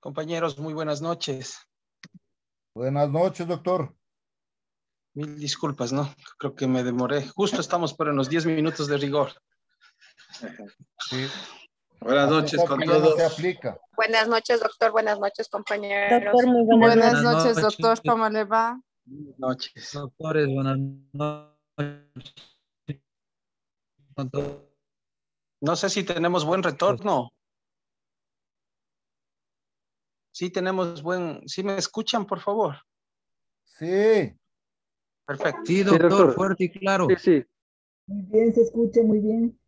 Compañeros, muy buenas noches. Buenas noches, doctor. Mil disculpas, ¿no? Creo que me demoré. Justo estamos por unos 10 minutos de rigor. Sí, Buenas a noches pesar con que ya no se todos. aplica. Buenas noches, doctor. Buenas noches, Doctor, compañeros. muy buenas Buenas noches. noches, doctor. ¿Cómo le va? Buenas noches. Doctores, buenas noches. Con todos. No sé si tenemos buen retorno. Sí tenemos buen... ¿Sí me escuchan, por favor? Sí, Perfecto. Sí, doctor, fuerte y claro. Sí. Muy bien, se escucha muy bien.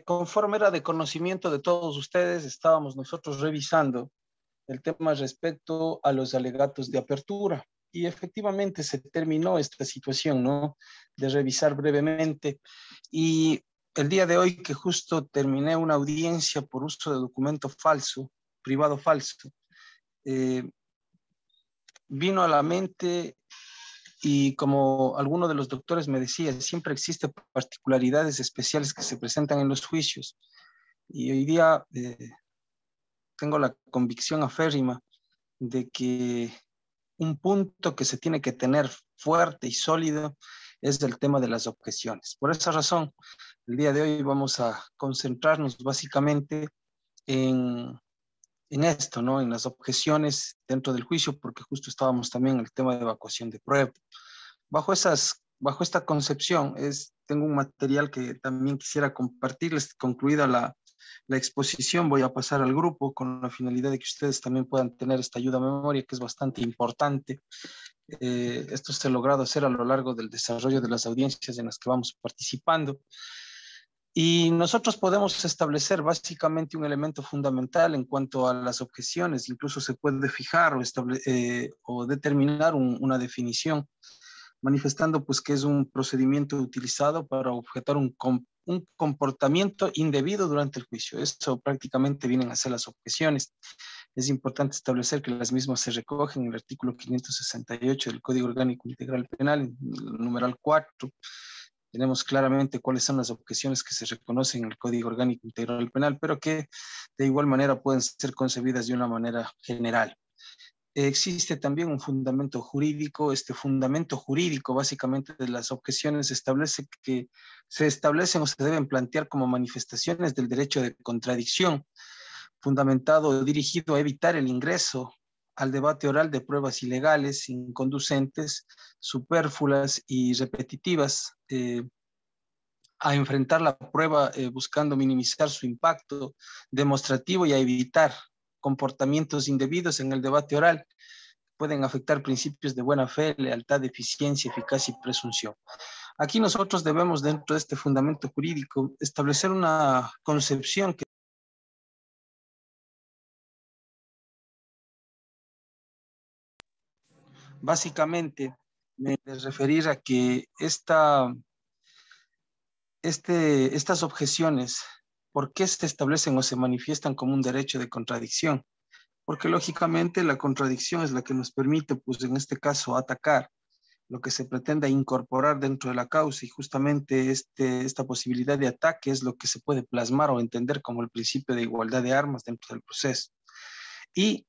Conforme era de conocimiento de todos ustedes, estábamos nosotros revisando el tema respecto a los alegatos de apertura. Y efectivamente se terminó esta situación, ¿no? De revisar brevemente. Y el día de hoy que justo terminé una audiencia por uso de documento falso, privado falso, vino a la mente y como alguno de los doctores me decía, siempre existen particularidades especiales que se presentan en los juicios. Y hoy día tengo la convicción aférrima de que un punto que se tiene que tener fuerte y sólido es el tema de las objeciones. Por esa razón, el día de hoy vamos a concentrarnos básicamente en, en esto, ¿no? En las objeciones dentro del juicio, porque justo estábamos también en el tema de evacuación de prueba. Bajo esta concepción, tengo un material que también quisiera compartirles. Concluida la exposición, voy a pasar al grupo con la finalidad de que ustedes también puedan tener esta ayuda a memoria, que es bastante importante. Esto se ha logrado hacer a lo largo del desarrollo de las audiencias en las que vamos participando. Y nosotros podemos establecer básicamente un elemento fundamental en cuanto a las objeciones. Incluso se puede fijar o determinar una definición, manifestando pues que es un procedimiento utilizado para objetar un comportamiento indebido durante el juicio. Eso prácticamente vienen a ser las objeciones. Es importante establecer que las mismas se recogen en el artículo 568 del Código Orgánico Integral Penal, en el numeral 4. Tenemos claramente cuáles son las objeciones que se reconocen en el Código Orgánico Integral Penal, pero que de igual manera pueden ser concebidas de una manera general. Existe también un fundamento jurídico. Este fundamento jurídico básicamente de las objeciones establece que se establecen o se deben plantear como manifestaciones del derecho de contradicción, fundamentado o dirigido a evitar el ingreso al debate oral de pruebas ilegales, inconducentes, superfluas y repetitivas, a enfrentar la prueba buscando minimizar su impacto demostrativo y a evitar comportamientos indebidos en el debate oral. Pueden afectar principios de buena fe, lealtad, eficiencia, eficacia y presunción. Aquí nosotros debemos, dentro de este fundamento jurídico, establecer una concepción que básicamente me referir a que estas objeciones, ¿por qué se establecen o se manifiestan como un derecho de contradicción? Porque lógicamente la contradicción es la que nos permite, pues en este caso, atacar lo que se pretenda incorporar dentro de la causa, y justamente esta posibilidad de ataque es lo que se puede plasmar o entender como el principio de igualdad de armas dentro del proceso. Y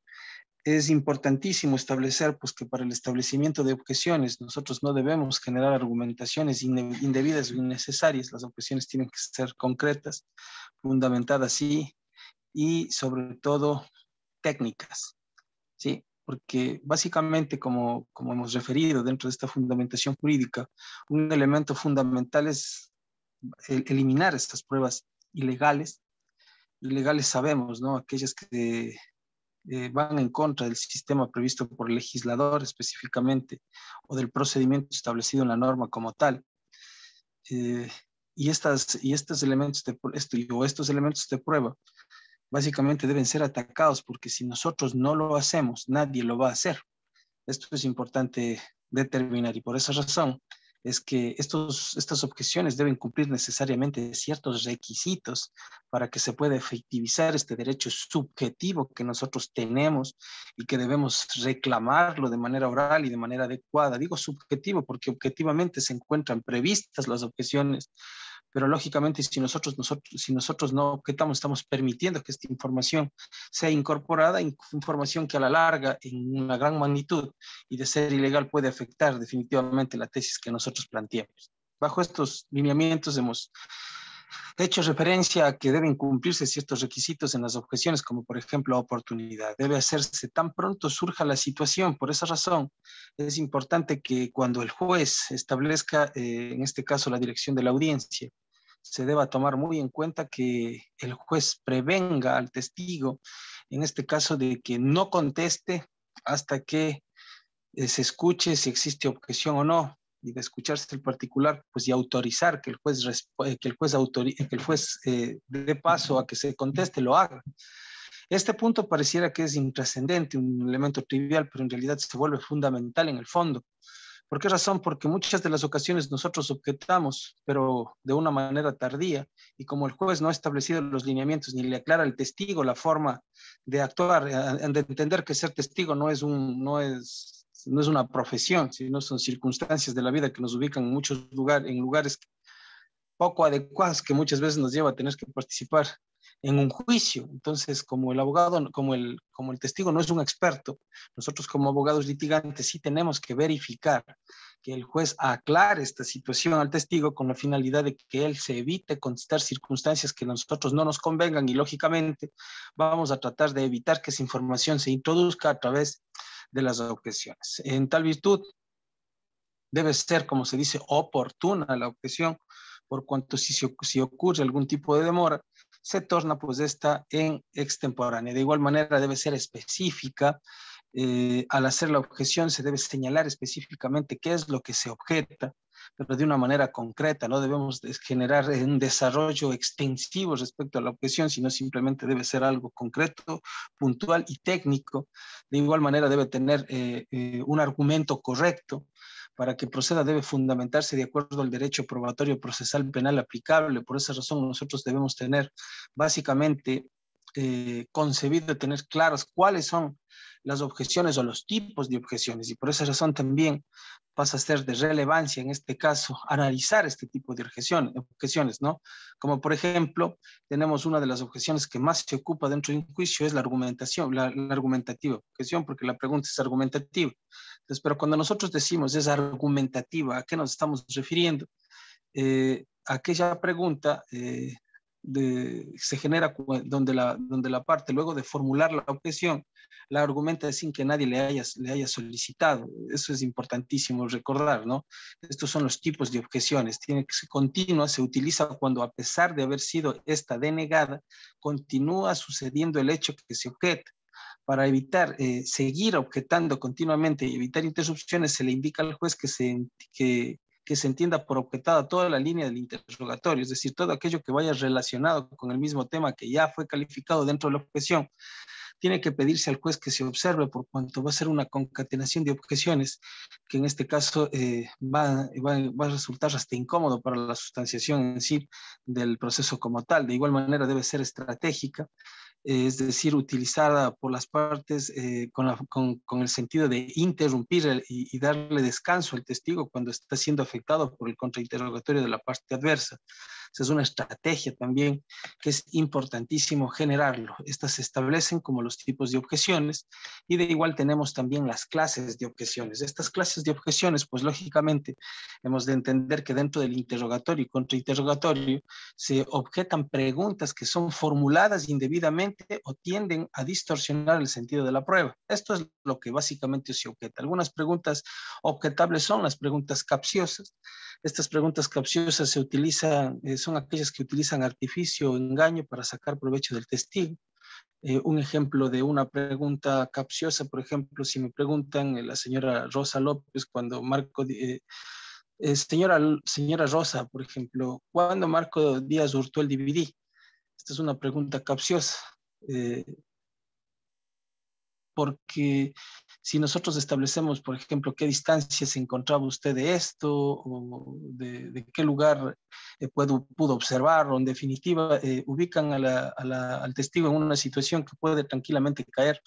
es importantísimo establecer pues, que para el establecimiento de objeciones nosotros no debemos generar argumentaciones indebidas o innecesarias. Las objeciones tienen que ser concretas, fundamentadas sí, y sobre todo técnicas, ¿sí? Porque básicamente, como hemos referido dentro de esta fundamentación jurídica, un elemento fundamental es eliminar estas pruebas ilegales. Ilegales sabemos, ¿no? Aquellas que van en contra del sistema previsto por el legislador específicamente o del procedimiento establecido en la norma como tal. Estos elementos de prueba básicamente deben ser atacados, porque si nosotros no lo hacemos, nadie lo va a hacer. Esto es importante determinar, y por esa razón es que estas objeciones deben cumplir necesariamente ciertos requisitos para que se pueda efectivizar este derecho subjetivo que nosotros tenemos y que debemos reclamarlo de manera oral y de manera adecuada. Digo subjetivo porque objetivamente se encuentran previstas las objeciones Pero lógicamente si nosotros no objetamos, estamos permitiendo que esta información sea incorporada, información que a la larga, en una gran magnitud y de ser ilegal, puede afectar definitivamente la tesis que nosotros planteamos. Bajo estos lineamientos hemos hecho referencia a que deben cumplirse ciertos requisitos en las objeciones, como por ejemplo oportunidad. Debe hacerse tan pronto surja la situación. Por esa razón, es importante que cuando el juez establezca, en este caso, la dirección de la audiencia, se deba tomar muy en cuenta que el juez prevenga al testigo, en este caso, de que no conteste hasta que se escuche si existe objeción o no, y de escucharse el particular, pues y autorizar que el juez dé paso a que se conteste, lo haga. Este punto pareciera que es intrascendente, un elemento trivial, pero en realidad se vuelve fundamental en el fondo. ¿Por qué razón? Porque muchas de las ocasiones nosotros objetamos, pero de una manera tardía, y como el juez no ha establecido los lineamientos ni le aclara al testigo la forma de actuar, de entender que ser testigo no es una profesión, sino son circunstancias de la vida que nos ubican en muchos lugares, en lugares poco adecuados, que muchas veces nos lleva a tener que participar en un juicio. Entonces, como el abogado, como el testigo no es un experto, nosotros como abogados litigantes sí tenemos que verificar que el juez aclare esta situación al testigo con la finalidad de que él se evite contestar circunstancias que a nosotros no nos convengan, y lógicamente vamos a tratar de evitar que esa información se introduzca a través de las objeciones. En tal virtud, debe ser, como se dice, oportuna la objeción, por cuanto si ocurre algún tipo de demora, se torna pues esta en extemporánea. De igual manera debe ser específica. Al hacer la objeción se debe señalar específicamente qué es lo que se objeta, pero de una manera concreta. No debemos generar un desarrollo extensivo respecto a la objeción, sino simplemente debe ser algo concreto, puntual y técnico. De igual manera debe tener un argumento correcto. Para que proceda debe fundamentarse de acuerdo al derecho probatorio procesal penal aplicable. Por esa razón nosotros debemos tener básicamente concebido, tener claras cuáles son las objeciones o los tipos de objeciones, y por esa razón también pasa a ser de relevancia en este caso analizar este tipo de objeciones, ¿no? Como por ejemplo, tenemos una de las objeciones que más se ocupa dentro de un juicio, es la argumentación, la argumentativa objeción, porque la pregunta es argumentativa. Entonces, pero cuando nosotros decimos es argumentativa, ¿a qué nos estamos refiriendo? Aquella pregunta se genera donde la parte, luego de formular la objeción, la argumenta sin que nadie le haya solicitado. Eso es importantísimo recordar, ¿no? Estos son los tipos de objeciones. Tiene que ser continua, se utiliza cuando, a pesar de haber sido esta denegada, continúa sucediendo el hecho que se objeta. Para evitar seguir objetando continuamente y evitar interrupciones, se le indica al juez que se entienda por objetada toda la línea del interrogatorio, es decir, todo aquello que vaya relacionado con el mismo tema que ya fue calificado dentro de la objeción. Tiene que pedirse al juez que se observe, por cuanto va a ser una concatenación de objeciones que en este caso va a resultar hasta incómodo para la sustanciación en sí del proceso como tal. De igual manera debe ser estratégica, es decir, utilizada por las partes con el sentido de interrumpir y darle descanso al testigo cuando está siendo afectado por el contrainterrogatorio de la parte adversa. Esa es una estrategia también que es importantísimo generarlo. Estas se establecen como los tipos de objeciones, y de igual tenemos también las clases de objeciones. Estas clases de objeciones, pues lógicamente hemos de entender que dentro del interrogatorio y contrainterrogatorio se objetan preguntas que son formuladas indebidamente o tienden a distorsionar el sentido de la prueba. Esto es lo que básicamente se objeta. Algunas preguntas objetables son las preguntas capciosas. Estas preguntas capciosas son aquellas que utilizan artificio o engaño para sacar provecho del testigo. Un ejemplo de una pregunta capciosa, por ejemplo, si me preguntan la señora Rosa López, cuando Marco, señora Rosa, por ejemplo, ¿cuándo Marco Díaz hurtó el DVD? Esta es una pregunta capciosa, porque si nosotros establecemos, por ejemplo, qué distancia se encontraba usted de esto, o de qué lugar pudo observar, o en definitiva ubican al testigo en una situación que puede tranquilamente caer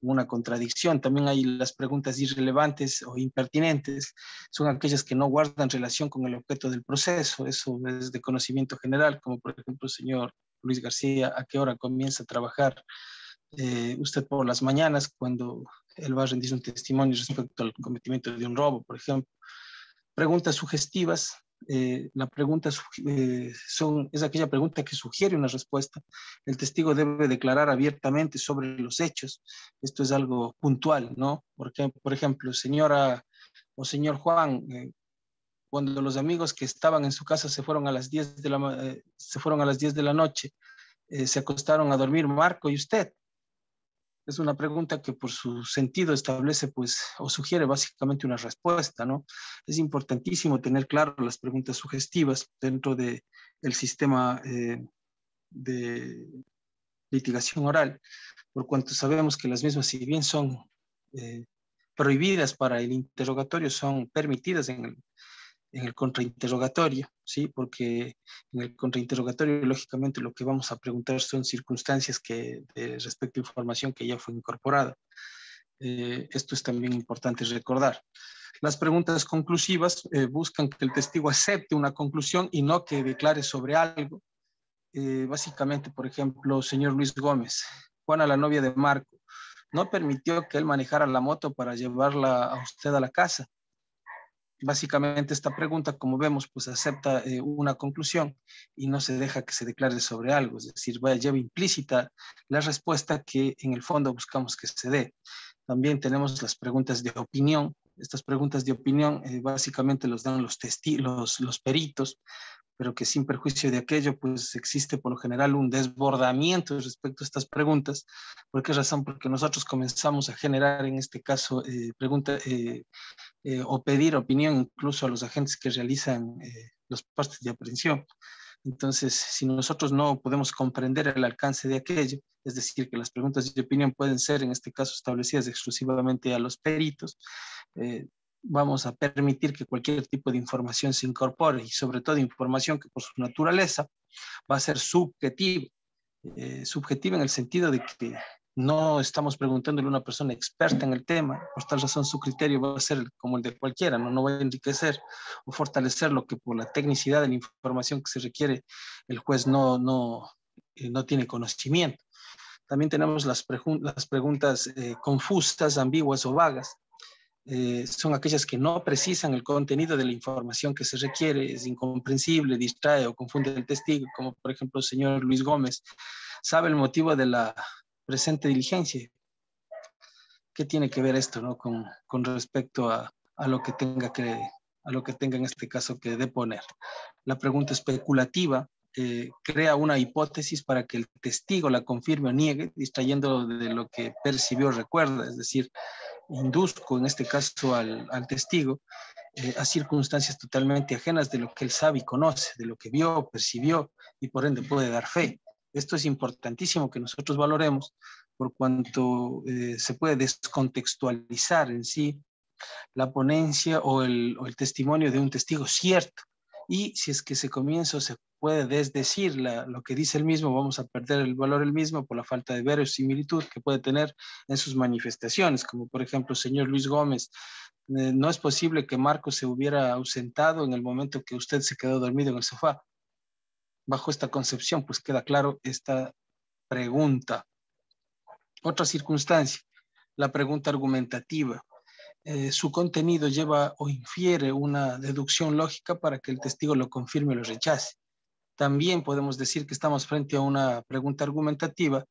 una contradicción. También hay las preguntas irrelevantes o impertinentes, son aquellas que no guardan relación con el objeto del proceso. Eso es de conocimiento general, como por ejemplo, señor Luis García, ¿a qué hora comienza a trabajar usted por las mañanas cuando él va a rendir un testimonio respecto al cometimiento de un robo, por ejemplo? Preguntas sugestivas. La pregunta es aquella pregunta que sugiere una respuesta. El testigo debe declarar abiertamente sobre los hechos. Esto es algo puntual, ¿no? Porque, por ejemplo, señora o señor Juan, cuando los amigos que estaban en su casa se fueron a las 10 de la noche, se acostaron a dormir Marco y usted. Es una pregunta que por su sentido establece, pues, o sugiere básicamente una respuesta, ¿no? Es importantísimo tener claro las preguntas sugestivas dentro del sistema de litigación oral, por cuanto sabemos que las mismas, si bien son prohibidas para el interrogatorio, son permitidas en el contrainterrogatorio, ¿sí? Porque en el contrainterrogatorio, lógicamente, lo que vamos a preguntar son circunstancias que respecto a información que ya fue incorporada. Esto es también importante recordar. Las preguntas conclusivas buscan que el testigo acepte una conclusión y no que declare sobre algo. Básicamente, por ejemplo, señor Luis Gómez, Juana, la novia de Marco, no permitió que él manejara la moto para llevarla a usted a la casa. Básicamente esta pregunta, como vemos, pues acepta una conclusión y no se deja que se declare sobre algo, es decir, lleva implícita la respuesta que en el fondo buscamos que se dé. También tenemos las preguntas de opinión. Estas preguntas de opinión básicamente los dan los peritos, pero que sin perjuicio de aquello, pues existe por lo general un desbordamiento respecto a estas preguntas. ¿Por qué razón? Porque nosotros comenzamos a generar, en este caso, preguntas o pedir opinión incluso a los agentes que realizan los partes de aprehensión. Entonces, si nosotros no podemos comprender el alcance de aquello, es decir, que las preguntas de opinión pueden ser, en este caso, establecidas exclusivamente a los peritos, vamos a permitir que cualquier tipo de información se incorpore y sobre todo información que por su naturaleza va a ser subjetiva. Subjetiva en el sentido de que no estamos preguntándole a una persona experta en el tema, por tal razón su criterio va a ser como el de cualquiera, no va a enriquecer o fortalecer lo que por la tecnicidad de la información que se requiere el juez no tiene conocimiento. También tenemos las preguntas confusas, ambiguas o vagas. Son aquellas que no precisan el contenido de la información que se requiere, es incomprensible, distrae o confunde al testigo, como por ejemplo el señor Luis Gómez. ¿Sabe el motivo de la presente diligencia? ¿Qué tiene que ver esto, ¿no? con respecto a lo que tenga en este caso que deponer? La pregunta especulativa crea una hipótesis para que el testigo la confirme o niegue, distrayendo de lo que percibió o recuerda, es decir, induzco en este caso al testigo a circunstancias totalmente ajenas de lo que él sabe y conoce, de lo que vio, percibió y por ende puede dar fe. Esto es importantísimo que nosotros valoremos por cuanto se puede descontextualizar en sí la ponencia o el testimonio de un testigo cierto. Y si es que se comienza o se puede desdecir lo que dice el mismo, vamos a perder el valor el mismo por la falta de verosimilitud que puede tener en sus manifestaciones, como por ejemplo, señor Luis Gómez, no es posible que Marcos se hubiera ausentado en el momento que usted se quedó dormido en el sofá. Bajo esta concepción, pues queda claro esta pregunta. Otra circunstancia, la pregunta argumentativa. Su contenido lleva o infiere una deducción lógica para que el testigo lo confirme o lo rechace. También podemos decir que estamos frente a una pregunta argumentativa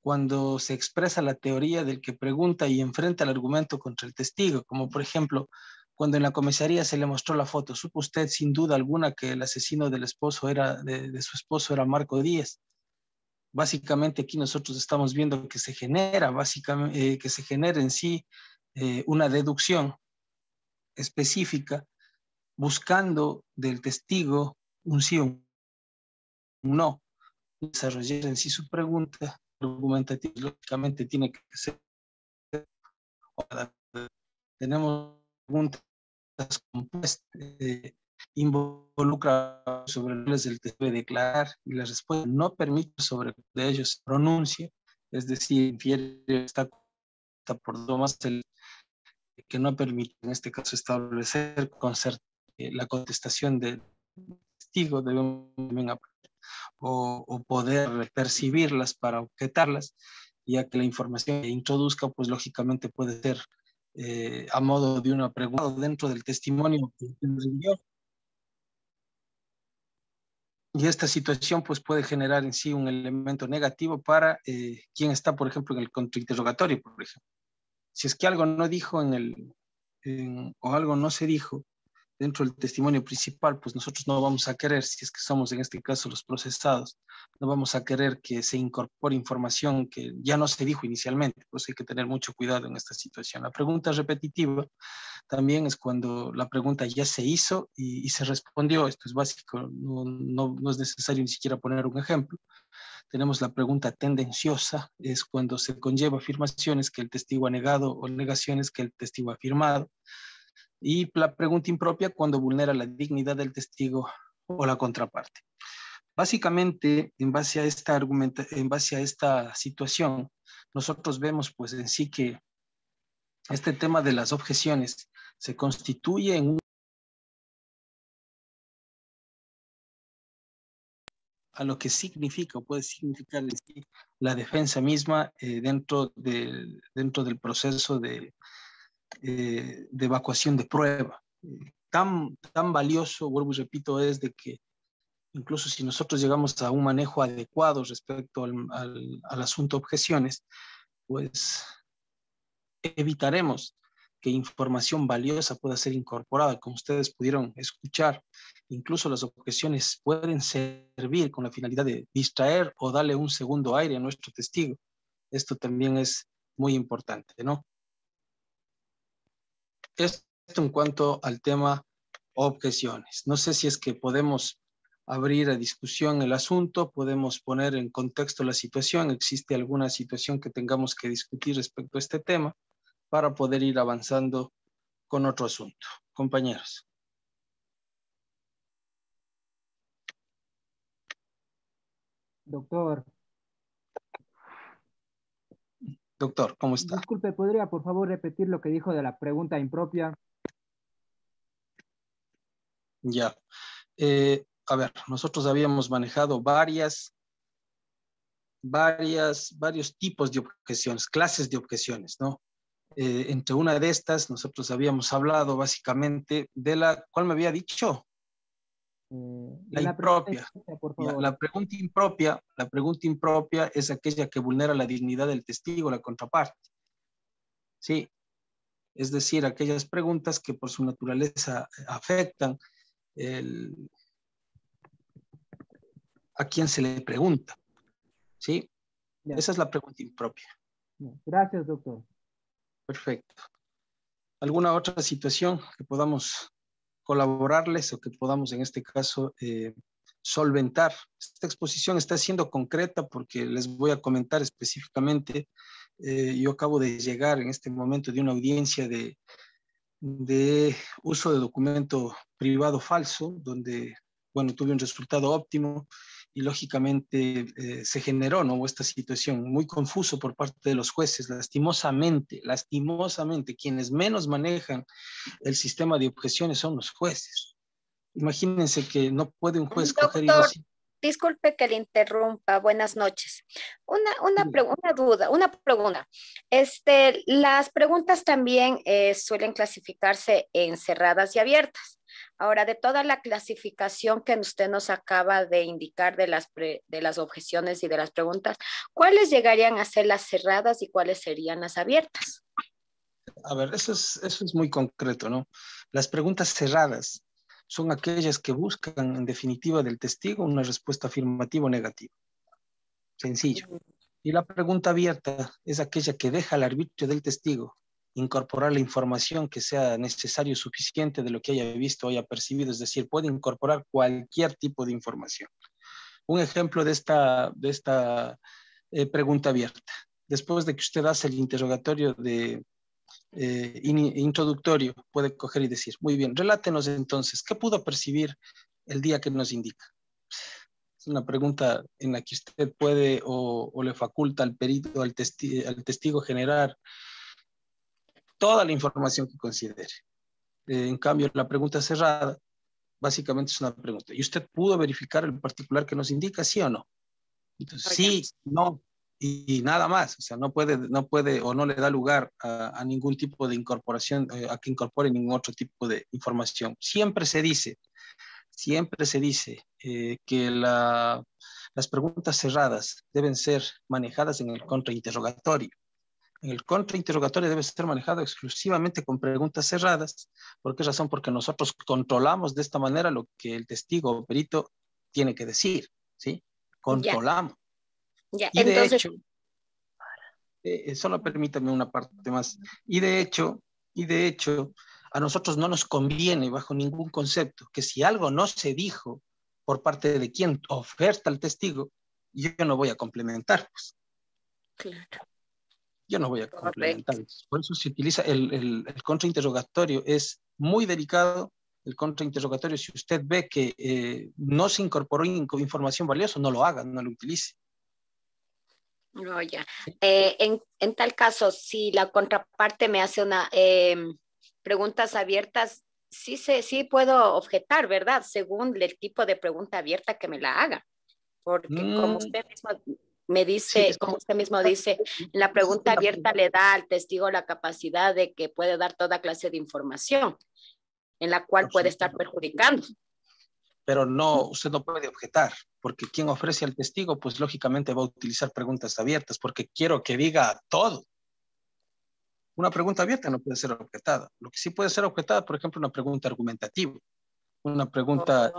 cuando se expresa la teoría del que pregunta y enfrenta el argumento contra el testigo, como por ejemplo, cuando en la comisaría se le mostró la foto, ¿supo usted sin duda alguna que el asesino del esposo de su esposo era Marco Díaz? Básicamente aquí nosotros estamos viendo que se genera, que se genera en sí una deducción específica buscando del testigo un sí o un no. Desarrollar en sí su pregunta argumentativa, lógicamente tiene que ser. Tenemos preguntas compuestas, involucra sobre los del testigo de declarar y la respuesta no permite sobre de ellos se pronuncie, es decir, infiere está por lo más el que no permite en este caso establecer la contestación del testigo o poder percibirlas para objetarlas, ya que la información que introduzca pues lógicamente puede ser a modo de una pregunta dentro del testimonio que rindió. Y esta situación pues puede generar en sí un elemento negativo para quien está, por ejemplo, en el contrainterrogatorio, por ejemplo. Si es que algo no dijo o algo no se dijo dentro del testimonio principal, pues nosotros no vamos a querer, si es que somos en este caso los procesados, no vamos a querer que se incorpore información que ya no se dijo inicialmente, pues hay que tener mucho cuidado en esta situación. La pregunta repetitiva también es cuando la pregunta ya se hizo y se respondió. Esto es básico, no es necesario ni siquiera poner un ejemplo. Tenemos la pregunta tendenciosa, es cuando se conlleva afirmaciones que el testigo ha negado o negaciones que el testigo ha afirmado. Y la pregunta impropia cuando vulnera la dignidad del testigo o la contraparte. Básicamente, en base a esta situación, nosotros vemos pues en sí que este tema de las objeciones se constituye en a lo que significa o puede significar en sí la defensa misma dentro del proceso de evacuación de prueba. Tan valioso, vuelvo y repito, es de que incluso si nosotros llegamos a un manejo adecuado respecto al asunto objeciones, pues evitaremos que información valiosa pueda ser incorporada. Como ustedes pudieron escuchar, incluso las objeciones pueden servir con la finalidad de distraer o darle un segundo aire a nuestro testigo. Esto también es muy importante, ¿no? Esto en cuanto al tema objeciones. No sé si es que podemos abrir a discusión el asunto, podemos poner en contexto la situación, existe alguna situación que tengamos que discutir respecto a este tema para poder ir avanzando con otro asunto. Compañeros. Doctor, Doctor, ¿cómo está? disculpe, ¿podría por favor repetir lo que dijo de la pregunta impropia? Ya. A ver, nosotros habíamos manejado varios tipos de objeciones, clases de objeciones, ¿no? Entre una de estas, nosotros habíamos hablado básicamente de la, ¿cuál me había dicho? La impropia. Por favor. La pregunta impropia es aquella que vulnera la dignidad del testigo, la contraparte. Sí, es decir, aquellas preguntas que por su naturaleza afectan a quien se le pregunta. ¿Sí? Ya. Esa es la pregunta impropia. Gracias, doctor. Perfecto. ¿Alguna otra situación que podamos colaborarles o que podamos en este caso solventar? Esta exposición está siendo concreta porque les voy a comentar específicamente. Yo acabo de llegar en este momento de una audiencia de uso de documento privado falso, donde, bueno, tuve un resultado óptimo y lógicamente se generó, ¿no?, esta situación muy confuso por parte de los jueces. Lastimosamente, quienes menos manejan el sistema de objeciones son los jueces. Imagínense que no puede un juez coger y Doctor, decir... disculpe que le interrumpa. Buenas noches. Una pregunta. Las preguntas también suelen clasificarse en cerradas y abiertas. Ahora, de toda la clasificación que usted nos acaba de indicar de las objeciones y de las preguntas, ¿cuáles llegarían a ser las cerradas y cuáles serían las abiertas? A ver, eso es muy concreto, ¿no? Las preguntas cerradas son aquellas que buscan, en definitiva, del testigo una respuesta afirmativa o negativa. Sencillo. Y la pregunta abierta es aquella que deja al arbitrio del testigo incorporar la información que sea necesario o suficiente de lo que haya visto o haya percibido, es decir, puede incorporar cualquier tipo de información. Un ejemplo de esta pregunta abierta. Después de que usted hace el interrogatorio introductorio, puede coger y decir, muy bien, relátenos entonces, ¿qué pudo percibir el día que nos indica? Es una pregunta en la que usted puede o le faculta al perito, al testigo generar toda la información que considere. En cambio, la pregunta cerrada, básicamente es una pregunta. ¿Y usted pudo verificar el particular que nos indica, sí o no? Entonces, sí, no, y nada más. O sea, no puede o no le da lugar a ningún tipo de incorporación, a que incorpore ningún otro tipo de información. Siempre se dice que las preguntas cerradas deben ser manejadas en el contrainterrogatorio. En el contrainterrogatorio debe ser manejado exclusivamente con preguntas cerradas. ¿Por qué razón? Porque nosotros controlamos de esta manera lo que el testigo o perito tiene que decir, ¿sí? Controlamos. Ya. Y de Entonces, hecho, solo permítame una parte más. Y de hecho, a nosotros no nos conviene bajo ningún concepto que si algo no se dijo por parte de quien oferta al testigo, yo no voy a complementar, pues. claro. Yo no voy a Correcto. complementar. Por eso se utiliza el contrainterrogatorio. Es muy delicado el contrainterrogatorio. Si usted ve que no se incorporó información valiosa, no lo haga, no lo utilice. No, ya. En tal caso, si la contraparte me hace una preguntas abiertas, sí puedo objetar, ¿verdad? Según el tipo de pregunta abierta que me la haga. Porque como usted mismo me dice, Sí, como usted mismo dice, la pregunta abierta le da al testigo la capacidad de que puede dar toda clase de información en la cual puede estar perjudicando. pero no, usted no puede objetar, porque quien ofrece al testigo, pues lógicamente va a utilizar preguntas abiertas, porque quiero que diga todo. Una pregunta abierta no puede ser objetada. Lo que sí puede ser objetada, por ejemplo, una pregunta argumentativa, una pregunta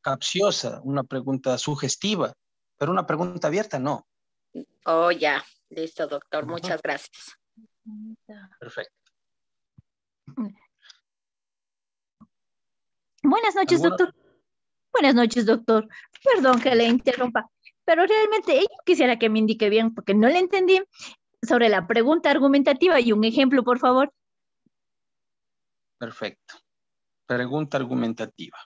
capciosa, una pregunta sugestiva, pero una pregunta abierta no. Oh, ya. Listo, doctor. Muchas gracias. Perfecto. Buenas noches, doctor. Buenas noches, doctor. Perdón que le interrumpa, pero realmente yo quisiera que me indique bien, porque no le entendí, sobre la pregunta argumentativa y un ejemplo, por favor. Perfecto. Pregunta argumentativa.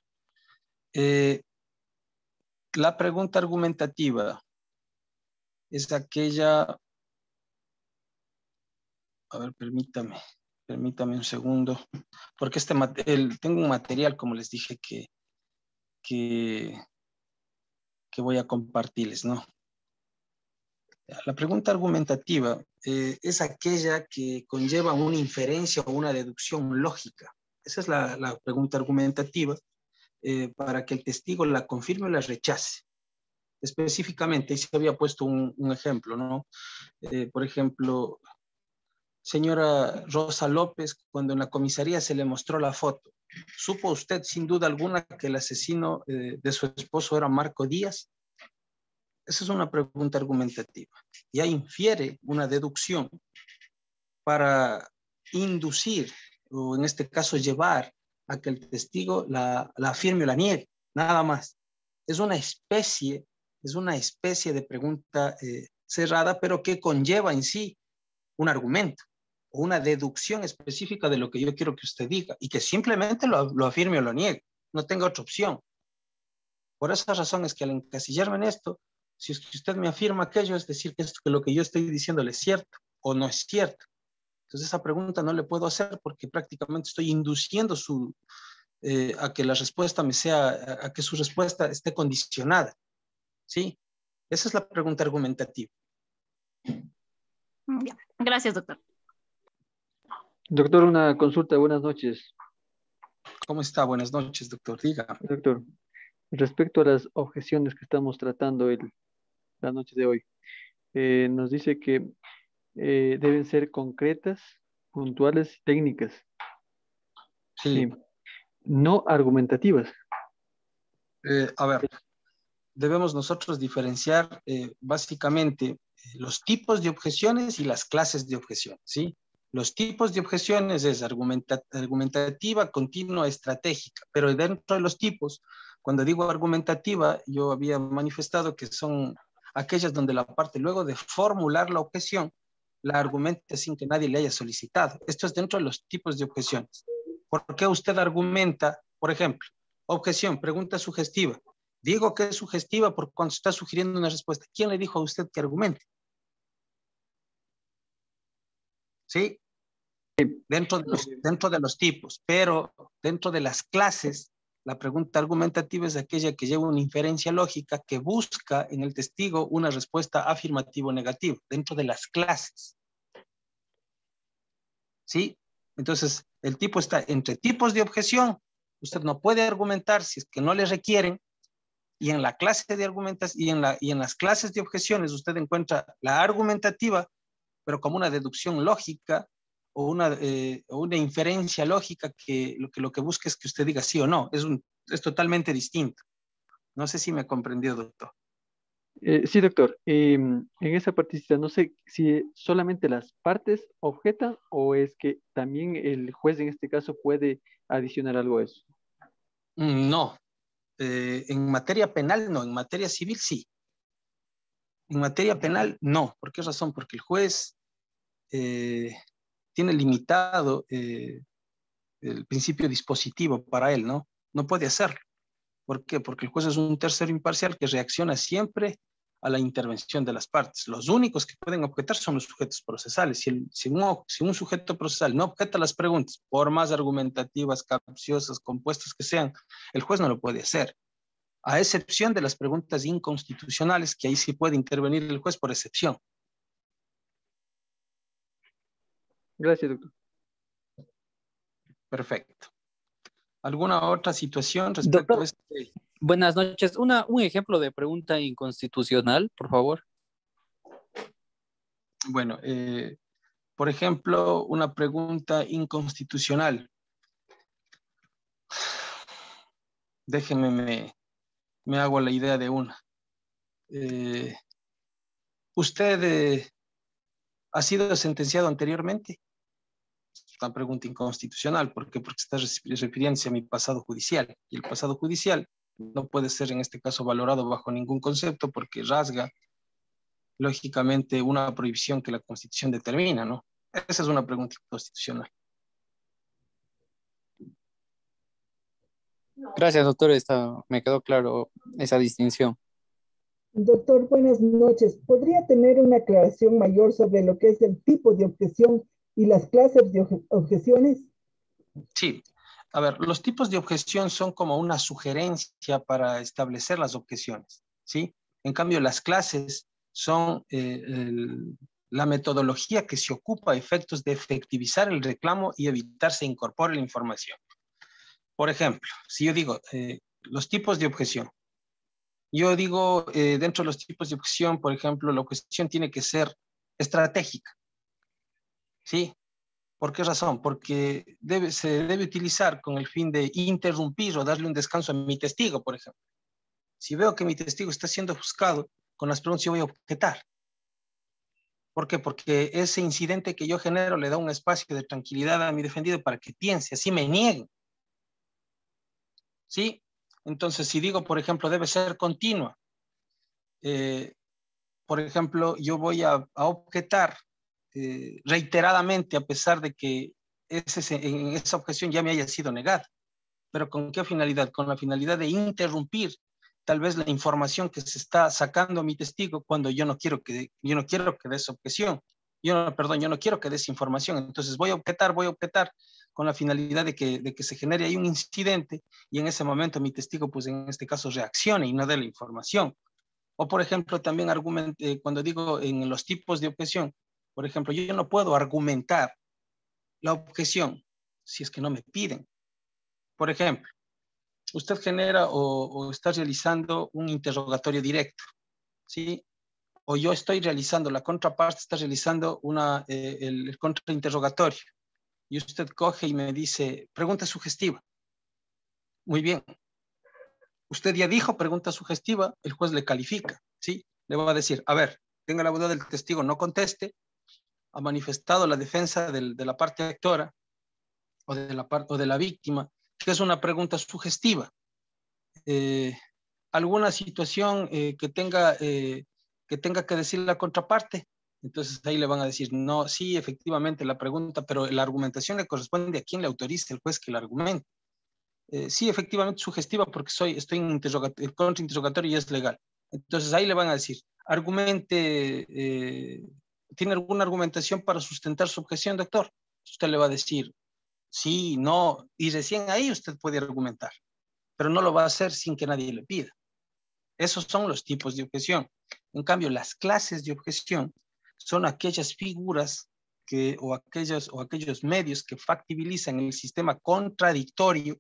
La pregunta argumentativa es aquella... A ver, permítame un segundo, porque tengo un material, como les dije, que voy a compartirles, ¿no? La pregunta argumentativa es aquella que conlleva una inferencia o una deducción lógica. Esa es la pregunta argumentativa para que el testigo la confirme o la rechace. Específicamente, se había puesto un ejemplo, ¿no? Por ejemplo, señora Rosa López, cuando en la comisaría se le mostró la foto, ¿supo usted sin duda alguna que el asesino de su esposo era Marco Díaz? Esa es una pregunta argumentativa. Ya infiere una deducción para inducir, o en este caso llevar a que el testigo la afirme o la niegue, nada más. Es una especie de pregunta cerrada, pero que conlleva en sí un argumento o una deducción específica de lo que yo quiero que usted diga y que simplemente lo afirme o lo niegue, no tenga otra opción. Por esa razón es que al encasillarme en esto, si usted me afirma aquello, es decir, que lo que yo estoy diciéndole es cierto o no es cierto. Entonces esa pregunta no le puedo hacer porque prácticamente estoy induciendo a que la respuesta a que su respuesta esté condicionada. ¿Sí? Esa es la pregunta argumentativa. Gracias, doctor. Doctor, una consulta. Buenas noches. ¿Cómo está? Buenas noches, doctor. Diga. Doctor, respecto a las objeciones que estamos tratando la noche de hoy, nos dice que deben ser concretas, puntuales y técnicas. Sí. No argumentativas. A ver, debemos nosotros diferenciar básicamente los tipos de objeciones y las clases de objeciones, ¿sí? Los tipos de objeciones es argumentativa, continua, estratégica, pero dentro de los tipos, cuando digo argumentativa, yo había manifestado que son aquellas donde la parte, luego de formular la objeción, la argumenta sin que nadie le haya solicitado. Esto es dentro de los tipos de objeciones. ¿Por qué usted argumenta, por ejemplo, objeción, pregunta sugestiva? Digo que es sugestiva porque cuando está sugiriendo una respuesta, ¿quién le dijo a usted que argumente? ¿Sí? dentro de los tipos, pero dentro de las clases, la pregunta argumentativa es aquella que lleva una inferencia lógica que busca en el testigo una respuesta afirmativa o negativa, dentro de las clases. ¿Sí? Entonces, el tipo está entre tipos de objeción. Usted no puede argumentar si es que no le requieren, y en la clase de argumentación y en las clases de objeciones usted encuentra la argumentativa, pero como una deducción lógica o una inferencia lógica que lo que busca es que usted diga sí o no. Es totalmente distinto. No sé si me comprendió, doctor. Sí, doctor. En esa partecita, no sé si solamente las partes objetan o es que también el juez en este caso puede adicionar algo a eso. No. En materia penal no, en materia civil sí. En materia penal no. ¿Por qué razón? Porque el juez tiene limitado el principio dispositivo para él, ¿no? No puede hacerlo. ¿Por qué? Porque el juez es un tercero imparcial que reacciona siempre a la intervención de las partes. Los únicos que pueden objetar son los sujetos procesales. Si un sujeto procesal no objeta las preguntas, por más argumentativas, capciosas, compuestas que sean, el juez no lo puede hacer. A excepción de las preguntas inconstitucionales, que ahí sí puede intervenir el juez por excepción. Gracias, doctor. Perfecto. ¿Alguna otra situación respecto a este? Buenas noches. Un ejemplo de pregunta inconstitucional, por favor. Bueno, por ejemplo, una pregunta inconstitucional. Déjenme, me hago la idea de una. ¿Usted ha sido sentenciado anteriormente? Una pregunta inconstitucional. ¿Por qué? Porque está refiriéndose a mi pasado judicial. Y el pasado judicial no puede ser en este caso valorado bajo ningún concepto porque rasga, lógicamente, una prohibición que la Constitución determina, ¿no? Esa es una pregunta inconstitucional. Gracias, doctor. Me quedó claro esa distinción. Doctor, buenas noches. ¿Podría tener una aclaración mayor sobre lo que es el tipo de objeción y las clases de objeciones? Sí. A ver, los tipos de objeción son como una sugerencia para establecer las objeciones, ¿sí? En cambio, las clases son la metodología que se ocupa a efectos de efectivizar el reclamo y evitar se incorpore la información. Por ejemplo, si yo digo los tipos de objeción, yo digo dentro de los tipos de objeción, por ejemplo, la objeción tiene que ser estratégica, ¿sí? ¿Por qué razón? Porque se debe utilizar con el fin de interrumpir o darle un descanso a mi testigo, por ejemplo. Si veo que mi testigo está siendo juzgado, con las preguntas yo voy a objetar. ¿Por qué? Porque ese incidente que yo genero le da un espacio de tranquilidad a mi defendido para que piense, así me nieguen. ¿Sí? Entonces, si digo, por ejemplo, debe ser continua, por ejemplo, yo voy a objetar reiteradamente a pesar de que en esa objeción ya me haya sido negada. ¿Pero con qué finalidad? Con la finalidad de interrumpir tal vez la información que se está sacando a mi testigo cuando yo no quiero que dé esa objeción. Yo no quiero que dé esa información. Entonces voy a objetar con la finalidad de que se genere ahí un incidente y en ese momento mi testigo, pues en este caso, reaccione y no dé la información. O por ejemplo, también cuando digo en los tipos de objeción, por ejemplo, yo no puedo argumentar la objeción si es que no me piden. Por ejemplo, usted genera o está realizando un interrogatorio directo, ¿sí? O yo estoy realizando, la contraparte está realizando el contrainterrogatorio y usted coge y me dice, pregunta sugestiva. Muy bien. Usted ya dijo pregunta sugestiva, el juez le califica, ¿sí? Le va a decir, a ver, tenga la bondad del testigo, no conteste, ha manifestado la defensa de la parte actora o de la víctima, que es una pregunta sugestiva. Alguna situación que tenga que decir la contraparte, entonces ahí le van a decir, no, sí, efectivamente la pregunta, pero la argumentación le corresponde a quien le autorice el juez que la argumente. Sí, efectivamente sugestiva porque estoy en contrainterrogatorio y es legal. Entonces ahí le van a decir, argumente, ¿tiene alguna argumentación para sustentar su objeción, doctor? Usted le va a decir sí, no, y recién ahí usted puede argumentar, pero no lo va a hacer sin que nadie le pida. Esos son los tipos de objeción. En cambio, las clases de objeción son aquellas figuras o aquellos medios que factibilizan el sistema contradictorio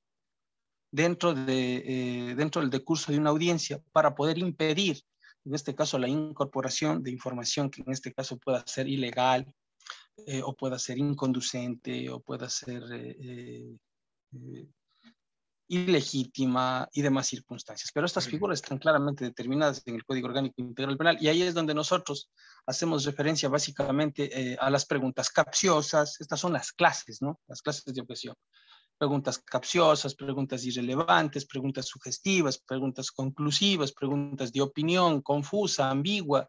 dentro del decurso de una audiencia para poder impedir, en este caso, la incorporación de información que en este caso pueda ser ilegal, o pueda ser inconducente, o pueda ser ilegítima y demás circunstancias. Pero estas figuras están claramente determinadas en el Código Orgánico Integral Penal, y ahí es donde nosotros hacemos referencia básicamente a las preguntas capciosas. Estas son las clases, ¿no? Las clases de objeción. Preguntas capciosas, preguntas irrelevantes, preguntas sugestivas, preguntas conclusivas, preguntas de opinión, confusa, ambigua,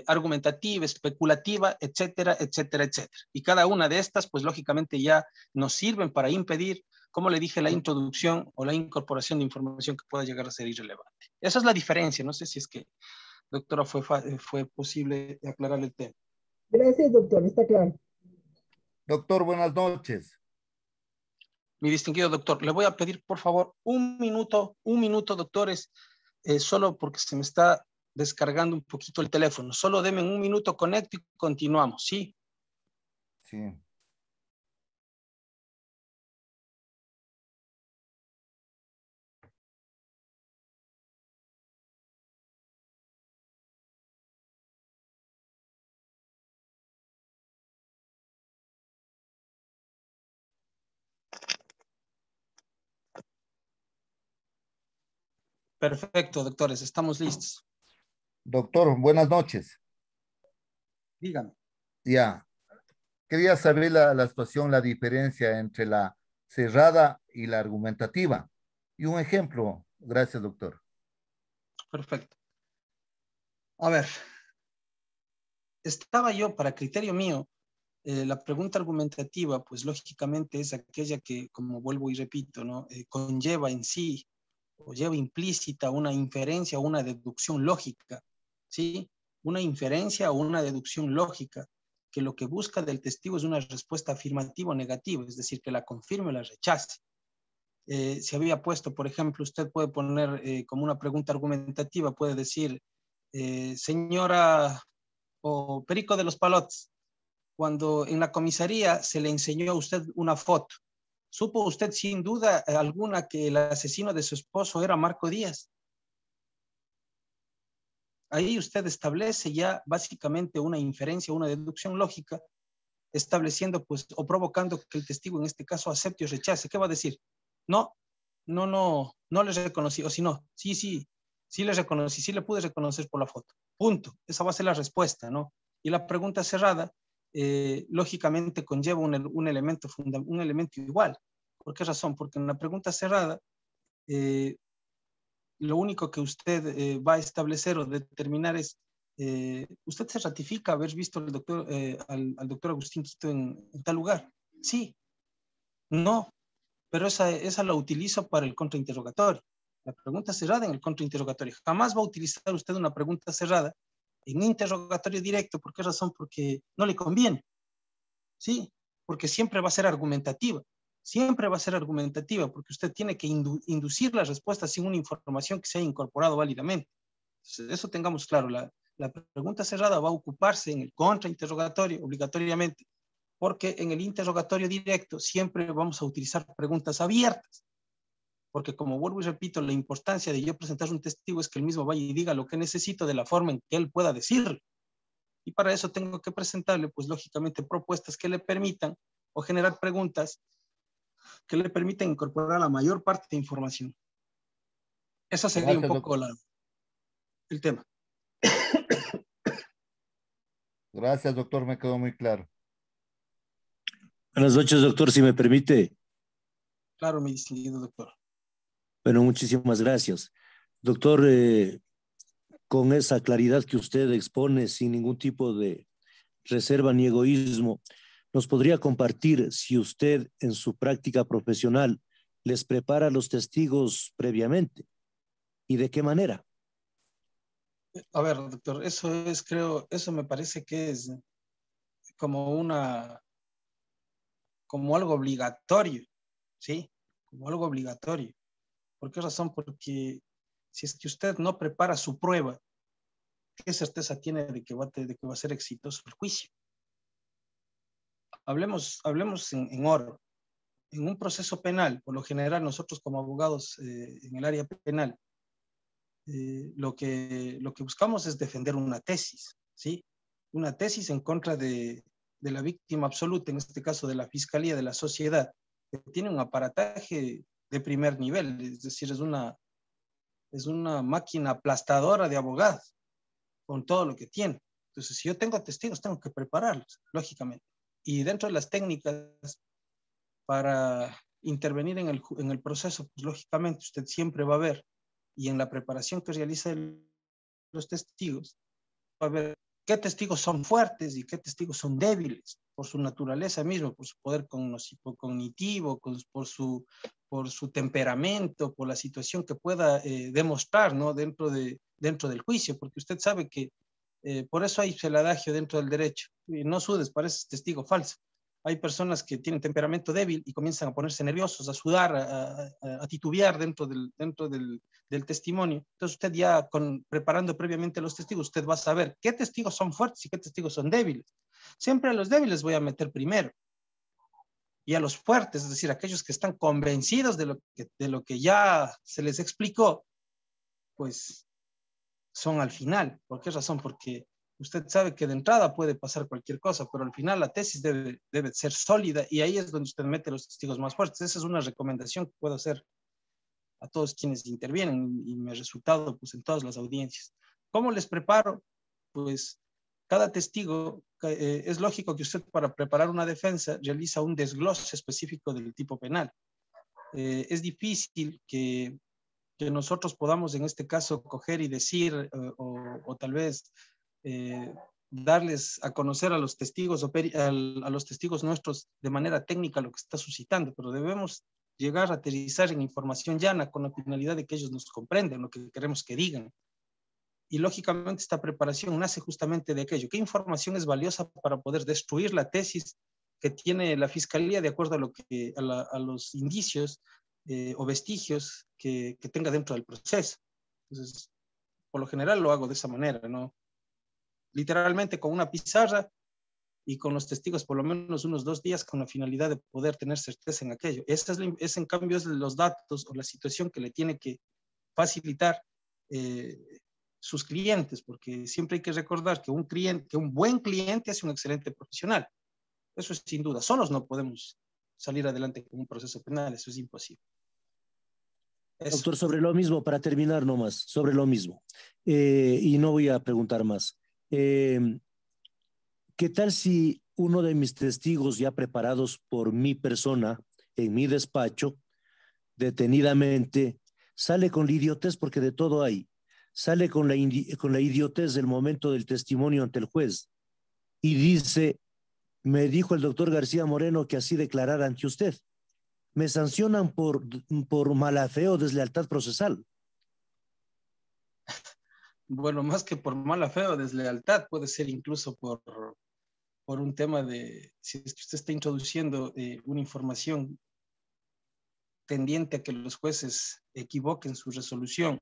argumentativa, especulativa, etcétera, etcétera, etcétera. Y cada una de estas, pues lógicamente ya nos sirven para impedir, como le dije, la introducción o la incorporación de información que pueda llegar a ser irrelevante. Esa es la diferencia. No sé si es que, doctora, fue posible aclarar el tema. Gracias, doctor, está claro. Doctor, buenas noches. Mi distinguido doctor, le voy a pedir, por favor, un minuto, doctores, solo porque se me está descargando un poquito el teléfono. Solo denme un minuto, conecto y continuamos, ¿sí? Sí. Perfecto, doctores, estamos listos. Doctor, buenas noches. Dígame. Ya. Quería saber la situación, la diferencia entre la cerrada y la argumentativa. Y un ejemplo. Gracias, doctor. Perfecto. A ver, estaba yo, para criterio mío, la pregunta argumentativa, pues lógicamente es aquella que, como vuelvo y repito, ¿no? Conlleva en sí, o lleva implícita una inferencia o una deducción lógica, ¿sí? Una inferencia o una deducción lógica, que lo que busca del testigo es una respuesta afirmativa o negativa, es decir, que la confirme o la rechace. Se había puesto, por ejemplo, usted puede poner como una pregunta argumentativa, puede decir, señora o Perico de los Palotes, cuando en la comisaría se le enseñó a usted una foto, ¿supo usted sin duda alguna que el asesino de su esposo era Marco Díaz? Ahí usted establece ya básicamente una inferencia, una deducción lógica, estableciendo pues o provocando que el testigo en este caso acepte o rechace. ¿Qué va a decir? No le reconocí, o si no, sí le reconocí, sí le pude reconocer por la foto. Punto. Esa va a ser la respuesta, ¿no? Y la pregunta cerrada, lógicamente conlleva un elemento igual. ¿Por qué razón? Porque en la pregunta cerrada, lo único que usted va a establecer o determinar es, ¿usted se ratifica haber visto al doctor Agustín Quito en tal lugar? Sí. No. Pero esa la utilizo para el contrainterrogatorio. La pregunta cerrada en el contrainterrogatorio. Jamás va a utilizar usted una pregunta cerrada en interrogatorio directo. ¿Por qué razón? Porque no le conviene. Sí, porque siempre va a ser argumentativa. Siempre va a ser argumentativa porque usted tiene que inducir la respuesta sin una información que se haya incorporado válidamente. Entonces, eso tengamos claro. La pregunta cerrada va a ocuparse en el contrainterrogatorio obligatoriamente, porque en el interrogatorio directo siempre vamos a utilizar preguntas abiertas, porque como vuelvo y repito, la importancia de yo presentar un testigo es que el mismo vaya y diga lo que necesito de la forma en que él pueda decirlo, y para eso tengo que presentarle, pues lógicamente, propuestas que le permitan, o generar preguntas que le permitan incorporar la mayor parte de información. Esa sería Gracias, un poco el tema. Gracias, doctor, me quedó muy claro. Buenas noches, doctor, si me permite. Claro, mi distinguido doctor. Bueno, muchísimas gracias. Doctor, con esa claridad que usted expone sin ningún tipo de reserva ni egoísmo, ¿nos podría compartir si usted en su práctica profesional les prepara a los testigos previamente? ¿Y de qué manera? A ver, doctor, eso me parece que es como una como algo obligatorio, ¿sí? Como algo obligatorio. ¿Por qué razón? Porque si es que usted no prepara su prueba, ¿qué certeza tiene de que va a ser exitoso el juicio? Hablemos en oro. En un proceso penal, por lo general nosotros como abogados en el área penal, lo que buscamos es defender una tesis, ¿sí? Una tesis en contra de la víctima absoluta, en este caso de la fiscalía de la sociedad, que tiene un aparataje de primer nivel, es decir, es una máquina aplastadora de abogados, con todo lo que tiene. Entonces, si yo tengo testigos, tengo que prepararlos, lógicamente. Y dentro de las técnicas para intervenir en el proceso, pues lógicamente usted siempre va a ver, y en la preparación que realiza los testigos, va a ver qué testigos son fuertes y qué testigos son débiles, por su naturaleza misma, por su poder cognitivo, por su temperamento, por la situación que pueda demostrar, ¿no? dentro del juicio, porque usted sabe que por eso hay el adagio dentro del derecho, no sudes, pareces testigo falso. Hay personas que tienen temperamento débil y comienzan a ponerse nerviosos, a sudar, a titubear dentro del testimonio. Entonces usted ya preparando previamente los testigos, usted va a saber qué testigos son fuertes y qué testigos son débiles. Siempre a los débiles voy a meter primero. Y a los fuertes, es decir, aquellos que están convencidos de lo que ya se les explicó, pues son al final. ¿Por qué razón? Porque usted sabe que de entrada puede pasar cualquier cosa, pero al final la tesis debe ser sólida y ahí es donde usted mete los testigos más fuertes. Esa es una recomendación que puedo hacer a todos quienes intervienen y me ha resultado pues, en todas las audiencias. ¿Cómo les preparo? Pues cada testigo, es lógico que usted para preparar una defensa realiza un desglose específico del tipo penal. Es difícil que nosotros podamos en este caso coger y decir o tal vez darles a conocer a los testigos a los testigos nuestros de manera técnica lo que está suscitando, pero debemos llegar a aterrizar en información llana con la finalidad de que ellos nos comprendan lo que queremos que digan. Y lógicamente esta preparación nace justamente de aquello. ¿Qué información es valiosa para poder destruir la tesis que tiene la fiscalía de acuerdo a los indicios o vestigios que tenga dentro del proceso? Entonces, por lo general lo hago de esa manera, ¿no? Literalmente con una pizarra y con los testigos por lo menos unos 2 días con la finalidad de poder tener certeza en aquello. Ese en cambio es los datos o la situación que le tiene que facilitar sus clientes, porque siempre hay que recordar que un buen cliente es un excelente profesional. Eso es sin duda. Solos no podemos salir adelante con un proceso penal, eso es imposible. Eso. Doctor, sobre lo mismo, para terminar nomás, sobre lo mismo, y no voy a preguntar más. ¿Qué tal si uno de mis testigos ya preparados por mi persona, en mi despacho, detenidamente, sale con la idiotez, porque de todo hay, sale con la idiotez del momento del testimonio ante el juez y dice, me dijo el doctor García Moreno que así declarara ante usted? Me sancionan por mala fe o deslealtad procesal. Bueno, más que por mala fe o deslealtad, puede ser incluso por un tema de, si es que usted está introduciendo una información tendiente a que los jueces equivoquen su resolución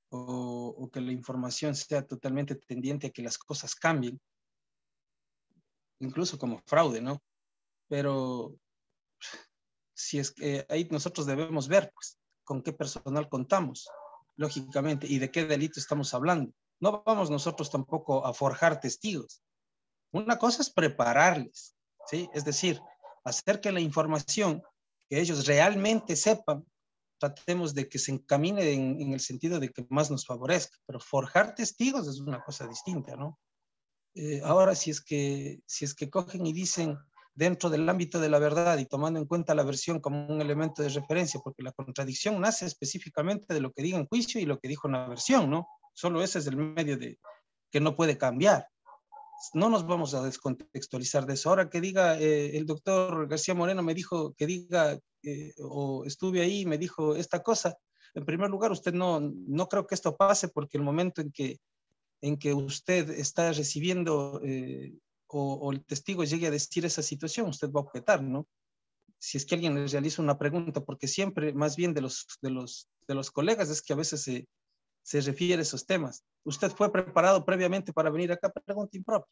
o que la información sea totalmente tendiente a que las cosas cambien, incluso como fraude, ¿no? Pero si es que ahí nosotros debemos ver pues, con qué personal contamos, lógicamente, y de qué delito estamos hablando. No vamos nosotros tampoco a forjar testigos. Una cosa es prepararles, ¿sí? Es decir, hacer que la información que ellos realmente sepan, tratemos de que se encamine en el sentido de que más nos favorezca, pero forjar testigos es una cosa distinta, ¿no? Ahora, si es que cogen y dicen dentro del ámbito de la verdad y tomando en cuenta la versión como un elemento de referencia, porque la contradicción nace específicamente de lo que diga en juicio y lo que dijo en la versión, ¿no? Solo ese es el medio que no puede cambiar. No nos vamos a descontextualizar de eso. Ahora que diga el doctor García Moreno me dijo que diga o estuve ahí y me dijo esta cosa, en primer lugar usted no creo que esto pase, porque el momento en que usted está recibiendo o el testigo llegue a decir esa situación, usted va a objetar, ¿no? si es que alguien les realiza una pregunta, porque siempre, más bien de los colegas, es que a veces se refiere a esos temas. ¿Usted fue preparado previamente para venir acá? Pregunta impropia.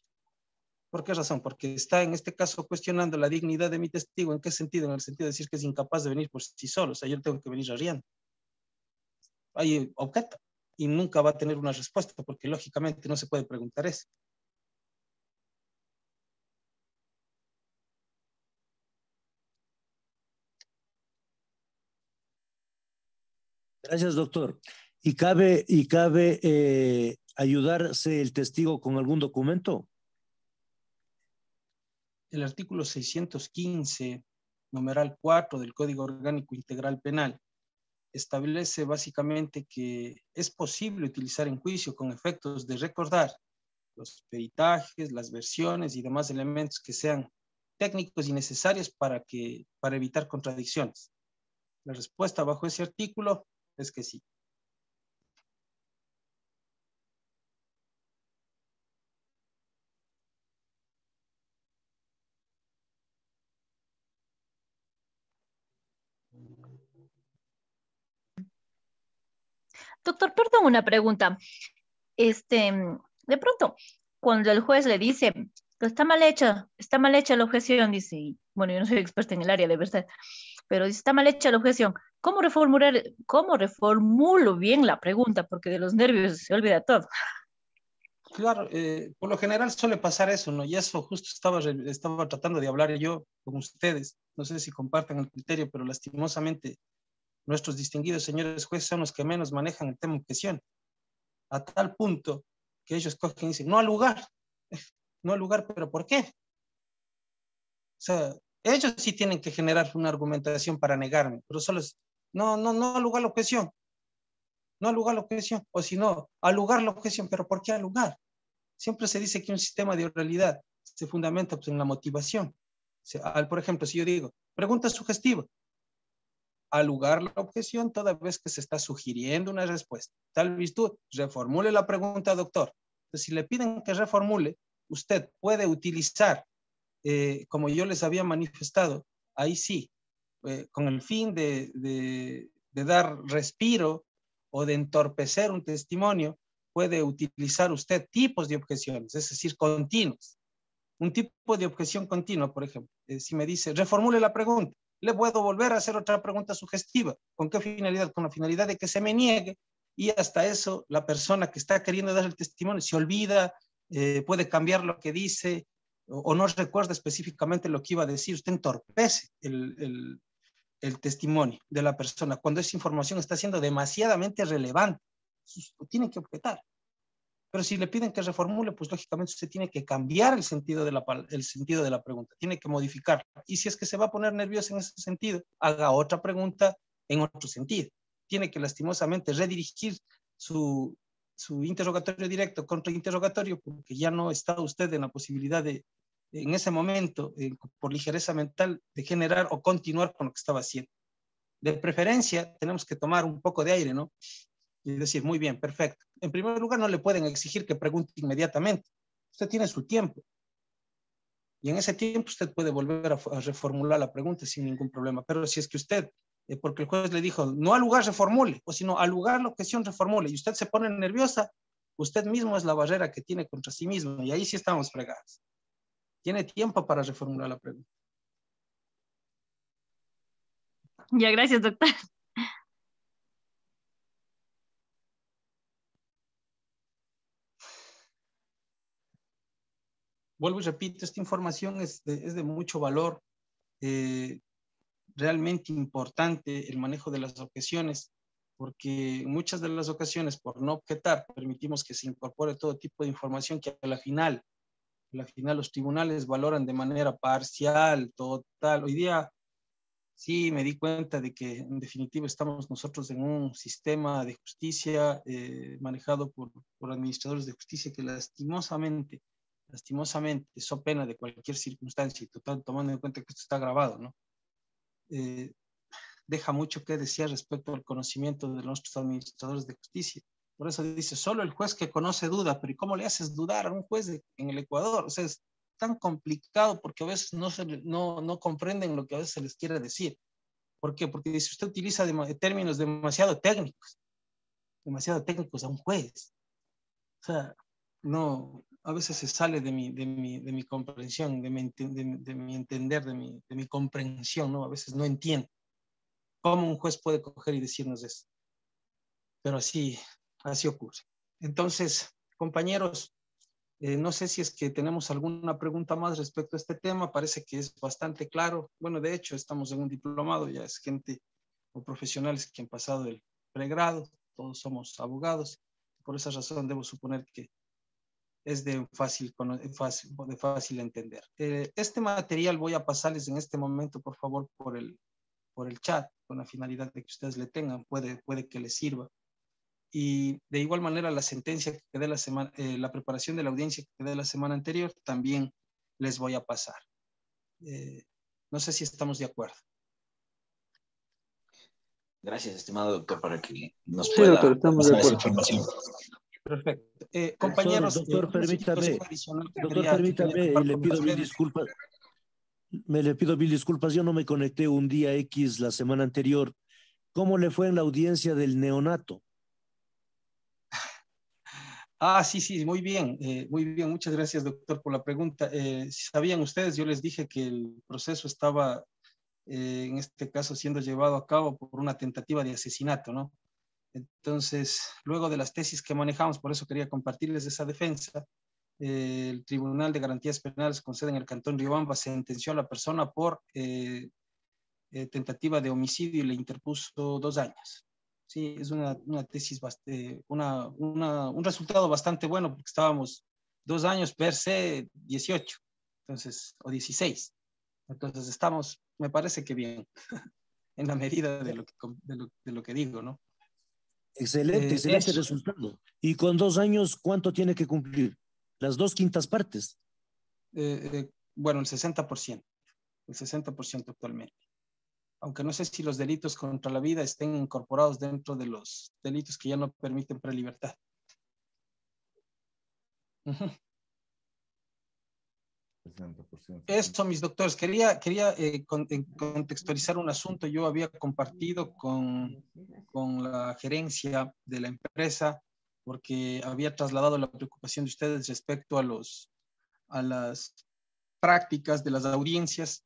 ¿Por qué razón? Porque está en este caso cuestionando la dignidad de mi testigo. ¿En qué sentido? En el sentido de decir que es incapaz de venir por sí solo. O sea, yo tengo que venir arriando. Hay objeto y nunca va a tener una respuesta porque lógicamente no se puede preguntar eso. Gracias, doctor. ¿Y cabe ayudarse el testigo con algún documento? El artículo 615, numeral 4 del Código Orgánico Integral Penal, establece básicamente que es posible utilizar en juicio con efectos de recordar los peritajes, las versiones y demás elementos que sean técnicos y necesarios para evitar contradicciones. La respuesta bajo ese artículo es que sí. Doctor, perdón, una pregunta. De pronto, cuando el juez le dice que está mal hecha la objeción, dice, y, bueno, yo no soy experta en el área de verdad, pero dice, está mal hecha la objeción, cómo reformulo bien la pregunta? Porque de los nervios se olvida todo. Claro, por lo general suele pasar eso, ¿no? Y eso justo estaba tratando de hablar yo con ustedes. No sé si comparten el criterio, pero lastimosamente nuestros distinguidos señores jueces son los que menos manejan el tema en objeción, a tal punto que ellos cogen y dicen, no al lugar, no al lugar, pero ¿por qué? O sea, ellos sí tienen que generar una argumentación para negarme, pero solo es, no al lugar la objeción, no al lugar la objeción, o si no, al lugar la objeción, pero ¿por qué al lugar? Siempre se dice que un sistema de oralidad se fundamenta pues, en la motivación. O sea, por ejemplo, si yo digo, pregunta sugestiva, al lugar la objeción toda vez que se está sugiriendo una respuesta. Tal virtud, reformule la pregunta, doctor. Entonces, si le piden que reformule, usted puede utilizar, como yo les había manifestado, ahí sí, con el fin de dar respiro o de entorpecer un testimonio, puede utilizar usted tipos de objeciones, es decir, continuos. Un tipo de objeción continua, por ejemplo, si me dice, reformule la pregunta, le puedo volver a hacer otra pregunta sugestiva. ¿Con qué finalidad? Con la finalidad de que se me niegue y hasta eso la persona que está queriendo dar el testimonio se olvida, puede cambiar lo que dice o no recuerda específicamente lo que iba a decir. Usted entorpece el testimonio de la persona cuando esa información está siendo demasiadamente relevante. Tiene que objetar. Pero si le piden que reformule, pues lógicamente usted tiene que cambiar el sentido de la pregunta, tiene que modificarla. Y si es que se va a poner nervioso en ese sentido, haga otra pregunta en otro sentido. Tiene que lastimosamente redirigir su interrogatorio directo contra interrogatorio, porque ya no está usted en la posibilidad de, en ese momento, por ligereza mental, de generar o continuar con lo que estaba haciendo. De preferencia, tenemos que tomar un poco de aire, ¿no? Y decir, muy bien, perfecto. En primer lugar, no le pueden exigir que pregunte inmediatamente. Usted tiene su tiempo. Y en ese tiempo usted puede volver a reformular la pregunta sin ningún problema. Pero si es que usted, porque el juez le dijo, no al lugar reformule, o sino al lugar la objeción reformule, y usted se pone nerviosa, usted mismo es la barrera que tiene contra sí mismo. Y ahí sí estamos fregados. Tiene tiempo para reformular la pregunta. Ya, gracias, doctor. Vuelvo y repito, esta información es de mucho valor, realmente importante el manejo de las objeciones, porque en muchas de las ocasiones, por no objetar, permitimos que se incorpore todo tipo de información que a la final los tribunales valoran de manera parcial, total. Hoy día sí me di cuenta de que en definitiva estamos nosotros en un sistema de justicia manejado por administradores de justicia que lastimosamente, so pena de cualquier circunstancia, y total, tomando en cuenta que esto está grabado, ¿no? Deja mucho que decir respecto al conocimiento de nuestros administradores de justicia. Por eso dice, solo el juez que conoce duda, pero ¿y cómo le haces dudar a un juez en el Ecuador? O sea, tan complicado porque a veces no comprenden lo que a veces se les quiere decir. ¿Por qué? Porque si usted utiliza términos demasiado técnicos a un juez, o sea, no, a veces se sale de mi comprensión, de mi entender, de mi comprensión, ¿no? A veces no entiendo cómo un juez puede coger y decirnos eso. Pero así ocurre. Entonces, compañeros, no sé si es que tenemos alguna pregunta más respecto a este tema. Parece que es bastante claro. Bueno, de hecho, estamos en un diplomado, ya es gente o profesionales que han pasado el pregrado, todos somos abogados. Por esa razón debo suponer que es de fácil entender. Este material voy a pasarles en este momento, por favor, por el chat, con la finalidad de que ustedes le tengan, puede que les sirva. Y de igual manera la sentencia que quedé la semana, la preparación de la audiencia que quedé la semana anterior, también les voy a pasar. No sé si estamos de acuerdo. Gracias, estimado doctor, para que nos Sí, pueda doctor, estamos de pasar esa acuerdo. información. Perfecto. Compañeros, doctor, permítame, le pido mil ustedes. disculpas. Le pido mil disculpas, yo no me conecté un día X la semana anterior. ¿Cómo le fue en la audiencia del neonato? Sí, muy bien, muchas gracias, doctor, por la pregunta. Si sabían ustedes, yo les dije que el proceso estaba, en este caso, siendo llevado a cabo por una tentativa de asesinato, ¿no? Entonces, luego de las tesis que manejamos, por eso quería compartirles esa defensa, el Tribunal de Garantías Penales con sede en el Cantón Riobamba sentenció a la persona por tentativa de homicidio y le interpuso 2 años. Sí, es una tesis, un resultado bastante bueno porque estábamos 2 años per se 18, entonces, o 16. Entonces estamos, me parece que bien, en la medida de lo que digo, ¿no? Excelente resultado. Y con 2 años, ¿cuánto tiene que cumplir? ¿Las 2/5 partes? Bueno, el 60%. El 60% actualmente. Aunque no sé si los delitos contra la vida estén incorporados dentro de los delitos que ya no permiten prelibertad. Eso, mis doctores. Quería contextualizar un asunto. Yo había compartido con la gerencia de la empresa porque había trasladado la preocupación de ustedes respecto a las prácticas de las audiencias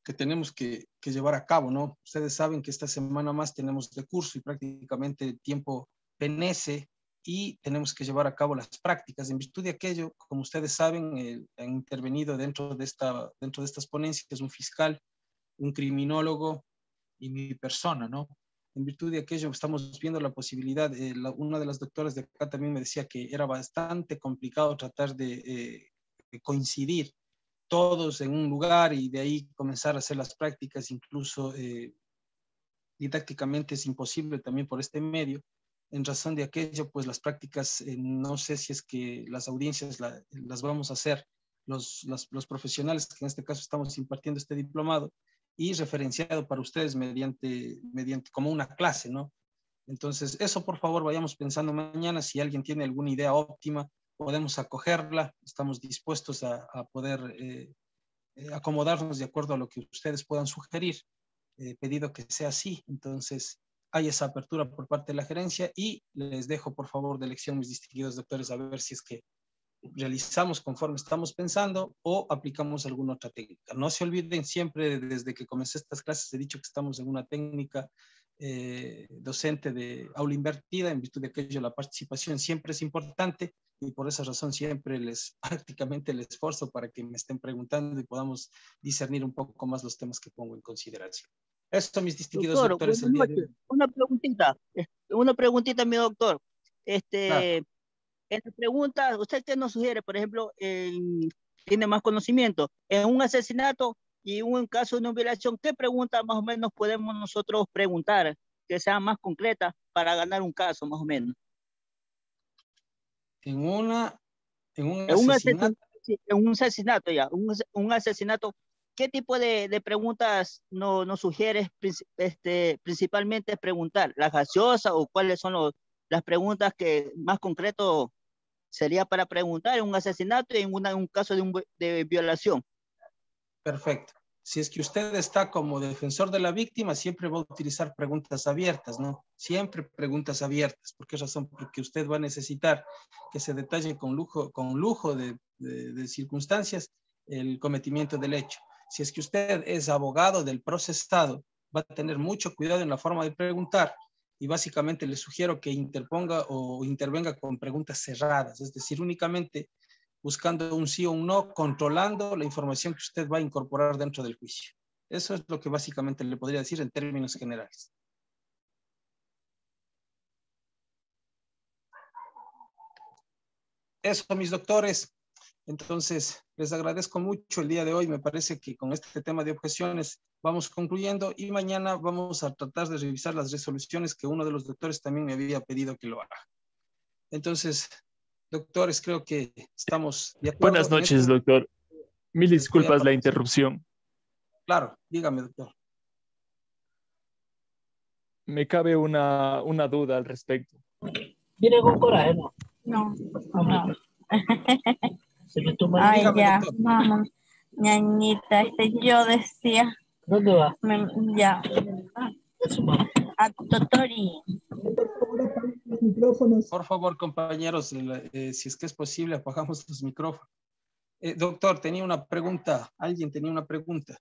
que tenemos que llevar a cabo, ¿no? Ustedes saben que esta semana más tenemos de curso y prácticamente el tiempo penece y tenemos que llevar a cabo las prácticas. En virtud de aquello, como ustedes saben, han intervenido dentro de estas ponencias un fiscal, un criminólogo y mi persona, ¿no? En virtud de aquello estamos viendo la posibilidad, una de las doctoras de acá también me decía que era bastante complicado tratar de coincidir todos en un lugar y de ahí comenzar a hacer las prácticas, incluso didácticamente es imposible también por este medio. En razón de aquello, pues las prácticas, no sé si es que las audiencias las vamos a hacer los profesionales que en este caso estamos impartiendo este diplomado y referenciado para ustedes mediante como una clase, ¿no? Entonces, eso por favor vayamos pensando mañana. Si alguien tiene alguna idea óptima, podemos acogerla, estamos dispuestos a poder acomodarnos de acuerdo a lo que ustedes puedan sugerir, pedido que sea así. Entonces, hay esa apertura por parte de la gerencia y les dejo por favor de elección, mis distinguidos doctores, a ver si es que realizamos conforme estamos pensando o aplicamos alguna otra técnica. No se olviden siempre, desde que comencé estas clases he dicho que estamos en una técnica docente de aula invertida, en virtud de aquello la participación siempre es importante y por esa razón siempre prácticamente les esfuerzo para que me estén preguntando y podamos discernir un poco más los temas que pongo en consideración. Esto, mis distinguidos doctores, el día de hoy. Una preguntita, mi doctor. Claro. En la pregunta, ¿usted qué nos sugiere? Por ejemplo, tiene más conocimiento en un asesinato y un caso de una violación. ¿Qué preguntas más o menos podemos nosotros preguntar que sean más concretas para ganar un caso, más o menos? En un asesinato. En un asesinato, ya. Un asesinato. ¿Qué tipo de preguntas nos sugieres principalmente preguntar? ¿Las gaseosas o cuáles son las preguntas que más concreto sería para preguntar en un asesinato y en un caso de violación. Perfecto. Si es que usted está como defensor de la víctima, siempre va a utilizar preguntas abiertas, ¿no? Siempre preguntas abiertas. ¿Por qué razón? Porque usted va a necesitar que se detalle con lujo de circunstancias el cometimiento del hecho. Si es que usted es abogado del procesado, va a tener mucho cuidado en la forma de preguntar y básicamente le sugiero que interponga o intervenga con preguntas cerradas, es decir, únicamente buscando un sí o un no, controlando la información que usted va a incorporar dentro del juicio. Eso es lo que básicamente le podría decir en términos generales. Eso, mis doctores. Entonces, les agradezco mucho el día de hoy. Me parece que con este tema de objeciones vamos concluyendo y mañana vamos a tratar de revisar las resoluciones que uno de los doctores también me había pedido que lo haga. Entonces, doctores, creo que estamos de acuerdo. Buenas noches, doctor. Mil disculpas la interrupción. Claro, dígame, doctor. Me cabe una duda al respecto. ¿Viene con coraje? No. No. Ay, dígame, ya, vamos. Ñañita, yo decía. ¿Dónde va? Ya. A Totori. Por favor, compañeros, si es que es posible, apagamos los micrófonos. Doctor, tenía una pregunta. Alguien tenía una pregunta.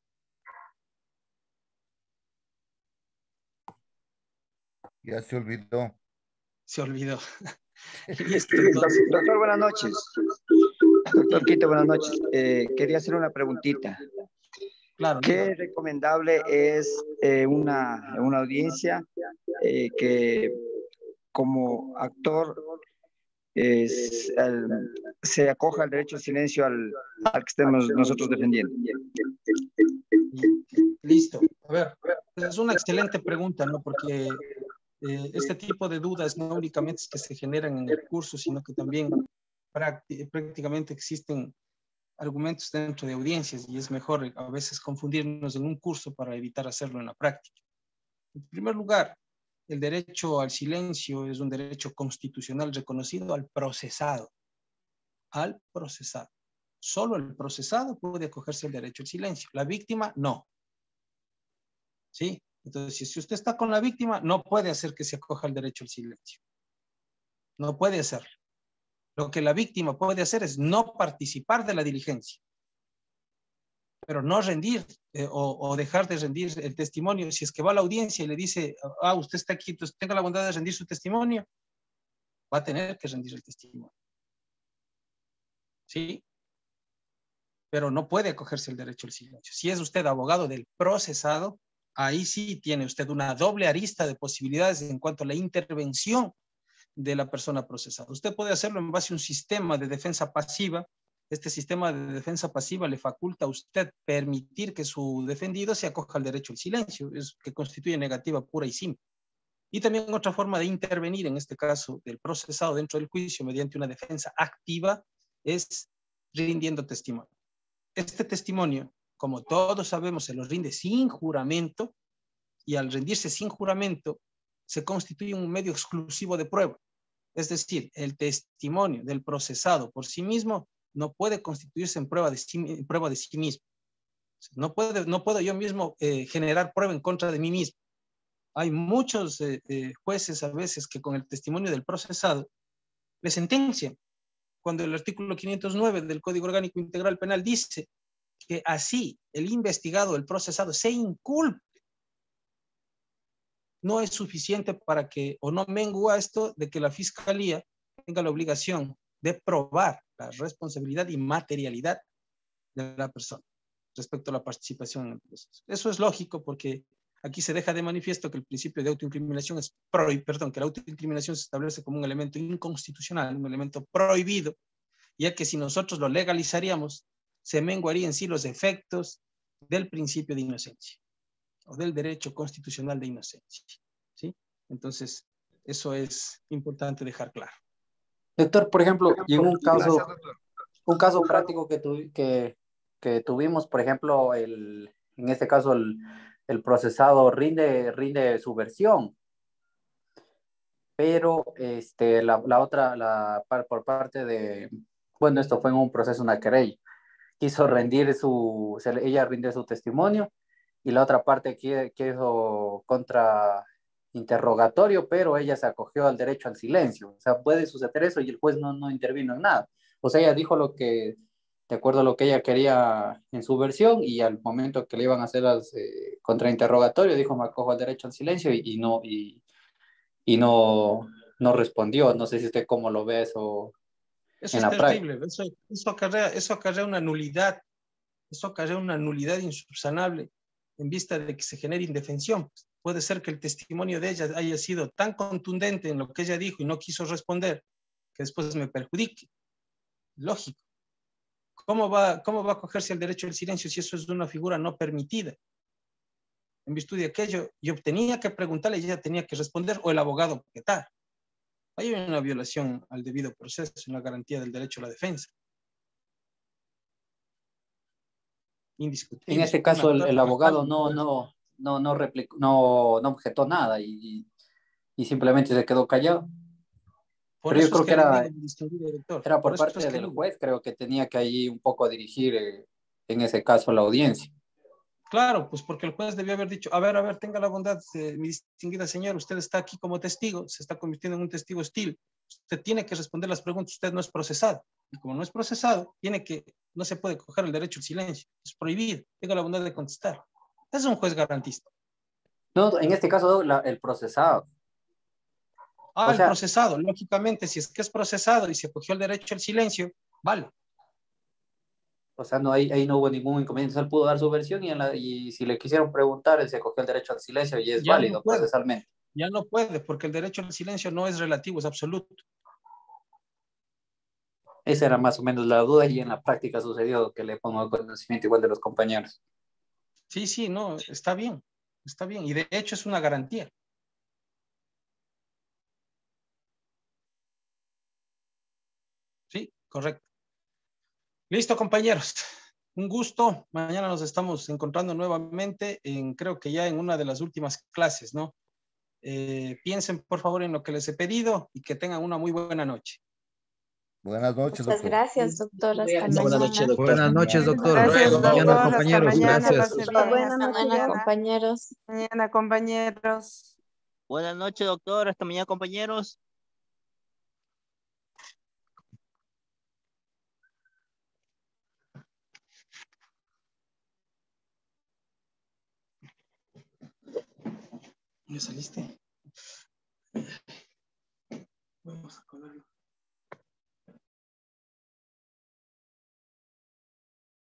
Ya se olvidó. Se olvidó. Listo, doctor, buenas noches. Doctor Quito, buenas noches. Quería hacer una preguntita. Claro. ¿Qué recomendable es una audiencia que como actor se acoja al derecho al silencio al que estemos nosotros defendiendo? Listo. A ver, es una excelente pregunta, ¿no? Porque este tipo de dudas no únicamente es que se generan en el curso, sino que también prácticamente existen argumentos dentro de audiencias y es mejor a veces confundirnos en un curso para evitar hacerlo en la práctica. En primer lugar, el derecho al silencio es un derecho constitucional reconocido al procesado. Al procesado. Solo el procesado puede acogerse al derecho al silencio. La víctima, no. ¿Sí? Entonces, si usted está con la víctima, no puede hacer que se acoja al derecho al silencio. No puede hacerlo. Lo que la víctima puede hacer es no participar de la diligencia, pero no rendir o dejar de rendir el testimonio. Si es que va a la audiencia y le dice, usted está aquí, entonces tenga la bondad de rendir su testimonio, va a tener que rendir el testimonio. ¿Sí? Pero no puede acogerse el derecho al silencio. Si es usted abogado del procesado, ahí sí tiene usted una doble arista de posibilidades en cuanto a la intervención de la persona procesada. Usted puede hacerlo en base a un sistema de defensa pasiva. Este sistema de defensa pasiva le faculta a usted permitir que su defendido se acoja al derecho al silencio, que constituye negativa pura y simple. Y también otra forma de intervenir, en este caso del procesado dentro del juicio, mediante una defensa activa, es rindiendo testimonio. Este testimonio, como todos sabemos, se lo rinde sin juramento, y al rendirse sin juramento, se constituye un medio exclusivo de prueba. Es decir, el testimonio del procesado por sí mismo no puede constituirse en prueba de sí mismo. No puedo yo mismo generar prueba en contra de mí mismo. Hay muchos jueces a veces que con el testimonio del procesado le sentencian, cuando el artículo 509 del Código Orgánico Integral Penal dice que así el investigado, el procesado, se inculpe. No es suficiente para que, o no mengua esto de que la Fiscalía tenga la obligación de probar la responsabilidad y materialidad de la persona respecto a la participación en el proceso. Eso es lógico porque aquí se deja de manifiesto que el principio de autoincriminación que la autoincriminación se establece como un elemento inconstitucional, un elemento prohibido, ya que si nosotros lo legalizaríamos, se menguarían en sí los efectos del principio de inocencia o del derecho constitucional de inocencia. ¿Sí? Entonces, eso es importante dejar claro. Doctor, por ejemplo, y en un caso práctico que tuvimos, por ejemplo, en este caso el procesado rinde su versión, pero la otra, por parte de, bueno, esto fue en un proceso, una querella, quiso rendir ella rindió su testimonio y la otra parte quiso contra interrogatorio, pero ella se acogió al derecho al silencio. O sea, puede suceder eso y el juez no intervino en nada. O sea, ella dijo de acuerdo a lo que ella quería en su versión y al momento que le iban a hacer las contrainterrogatorio, dijo, me acojo al derecho al silencio y no respondió. No sé si usted cómo lo ve eso Eso en es la práctica. terrible, eso acarrea una nulidad insubsanable en vista de que se genere indefensión. Puede ser que el testimonio de ella haya sido tan contundente en lo que ella dijo y no quiso responder, que después me perjudique. Lógico. ¿Cómo va a cogerse el derecho al silencio si eso es de una figura no permitida? En virtud de aquello, yo tenía que preguntarle y ella tenía que responder, o el abogado objetar. Hay una violación al debido proceso, una garantía del derecho a la defensa. Indiscutible. En este caso, el abogado no objetó nada y simplemente se quedó callado. Por Pero yo eso creo es que que le digo, distinguido director. era por Por eso parte es que del digo. juez, creo que tenía que ahí un poco dirigir, en ese caso, la audiencia. Claro, pues porque el juez debió haber dicho, a ver, tenga la bondad, mi distinguida señora, usted está aquí como testigo, se está convirtiendo en un testigo hostil. Usted tiene que responder las preguntas, usted no es procesado. Y como no es procesado, no se puede coger el derecho al silencio. Es prohibido. Tenga la bondad de contestar. Es un juez garantista. No, en este caso, el procesado. El procesado, lógicamente, si es que es procesado y se acogió el derecho al silencio, vale. O sea, ahí no hubo ningún inconveniente. Él pudo dar su versión y si le quisieron preguntar, él se acogió el derecho al silencio y es válido procesalmente. Ya no puede, porque el derecho al silencio no es relativo, es absoluto. Esa era más o menos la duda y en la práctica sucedió, que le pongo conocimiento igual de los compañeros. Sí, no, está bien. Y de hecho es una garantía. Sí, correcto. Listo, compañeros. Un gusto. Mañana nos estamos encontrando nuevamente creo que ya en una de las últimas clases, ¿no? Piensen, por favor, en lo que les he pedido y que tengan una muy buena noche. Buenas noches, doctor. Muchas gracias, doctor. Hasta mañana. Buenas noches, doctor. Buenas noches, doctor. Gracias, Hasta mañana, doctor. compañeros. Hasta mañana. Gracias. Pase bien. Buenas Hasta noches, mañana. compañeros. Mañana, compañeros. Buenas noches, doctor. Hasta mañana, compañeros. ¿Ya saliste? Vamos a colarlo.